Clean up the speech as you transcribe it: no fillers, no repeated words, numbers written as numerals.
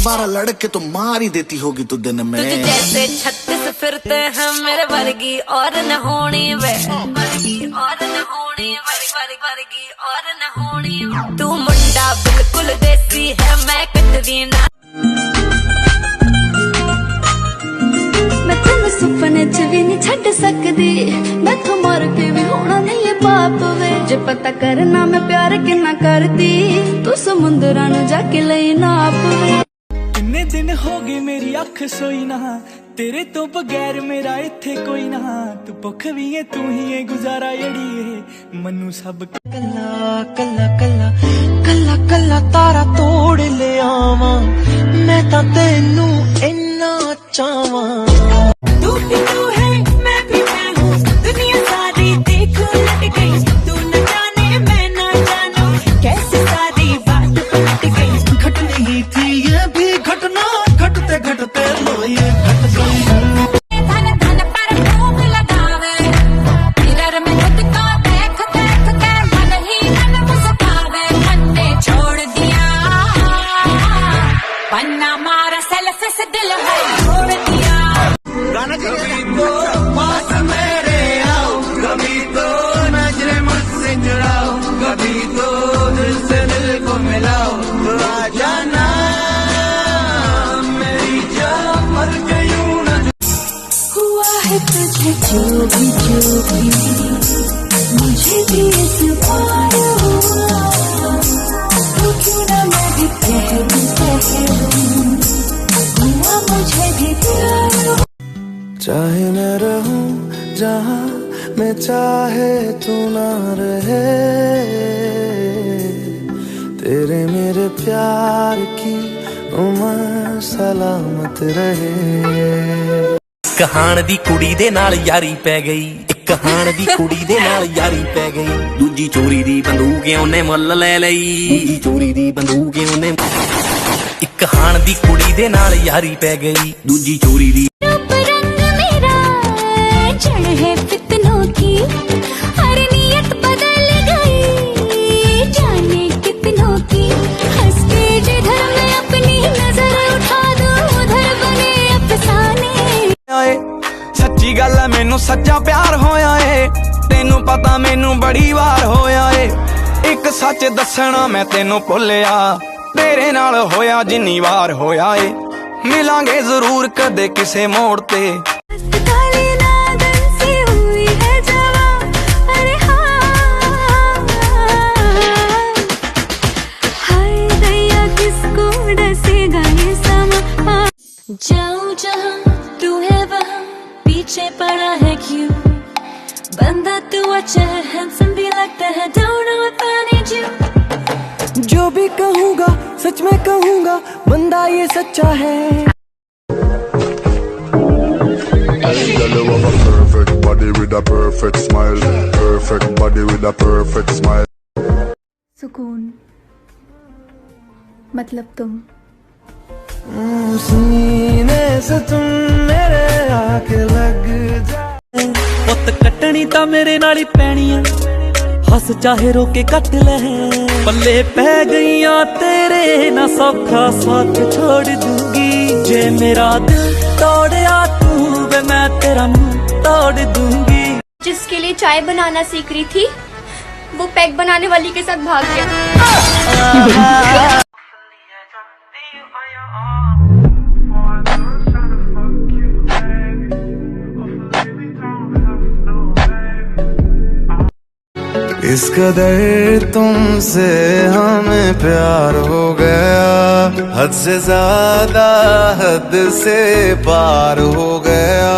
12 लड़के तो मार ही देती होगी तू दिन में। तुझे जैसे 36 फिरते हैं मेरे वर्गी और न होनी वे, वर्गी और न होनी, वर्गी और न होनी। तू मुंडा बिल्कुल देसी है, मैं कटरी ना। मैं तेन सुपने च भी नहीं छड़ सकदी, मैं तो मर के भी होना नहीं है पाप वे। जे पता करना मैं प्यार कितना करदी, तू समुंदरां नूं जाके लई नाप वे। कितने दिन हो गए मेरी अख सोई ना, तेरे तो बगैर मेरा इत्थे कोई ना। तू भुख भी है तू ही है गुजारा अड़िए, मनु सब कल्ला कल्ला कल्ला कल्ला कल्ला तारा तोड़ ले आवा, मैं तां तैनू इन्ना चाहवां। तू भी तू है मैं भी मैं हूँ, दुनिया सारी देख लट गई। तू न जाने मैं न जानू, कैसे सारी बात पलट गई। घट नहीं थी ये भी घटना, घटते घटते लो ये घट गई। धन धन पर भूख लगावे, मिरर में खुद को देख देख के मन ही मन मुस्कावे। मन्ने छोड़ दिया पन्ना मारा सेल्फी से दिल है छोड़ दिया। कभी तो पास मेरे आओ, कभी तो नजरे मुझसे चुराओ, कभी तो दिल से दिल को मिलाओ। तो आ जाना मेरी जान मर गयूं ना। हुआ है तुझे जो भी मुझे भी इस बार हुआ, तो क्यों ना मैं भी कह दूं हुआ मुझे भी प्यार। चाहे मैं रहूं जहां मैं चाहे तू ना रहे, तेरे मेरे प्यार की उम्र सलामत रहे। कहान दी कुड़ी दे नाल यारी पै गई, एक कहान दी कुड़ी दे नाल यारी पै गई। दूजी चोरी दी बंदूक ओने मुੱਲ ले लई, दूजी चोरी दी बंदूक ओने। एक कहान दी कुड़ी दे नाल यारी पै गई, दूजी चोरी दी। चढ़ है फितनों की, हर नियत बदल गई, जाने कितनों की। हंस के जिधर मैं अपनी नजर उठा दूं, उधर बने अफसाने। सच्ची गल है मैनू सच्चा प्यार होया है, तेनू पता मैनू बड़ी बार होया है। एक सच दसना मैं तेनू भुलिया, तेरे नाल होया जिन्नी बार होया है। मिलांगे जरूर कदे किसे मोड़ ते। जाऊं जहां तू है वहां, पीछे पड़ा है क्यों? बंदा तू अच्छा है, हैंडसम भी लगता है, don't know if I need you। जो भी कहूँगा सच में कहूँगा, बंदा ये सच्चा है। Girl, you have a perfect body with a perfect smile, perfect body with a perfect smile। सुकून मतलब तुम। सीने से तुम मेरे आके लग जा। पुत कटनी ता मेरे नाल ही पैनी है, हस चाहे रोके कट ले। पल्ले पै गईयां तेरे ना सौखा साथ छोड़ दूंगी। जे मेरा दिल तोड़या तू वे मैं तेरा मुंह तोड़ दूंगी। जिसके लिए चाय बनाना सीख रही थी, वो पैक बनाने वाली के साथ भाग गया। इस कदर तुमसे हमें प्यार हो गया, हद से ज्यादा हद से पार हो गया।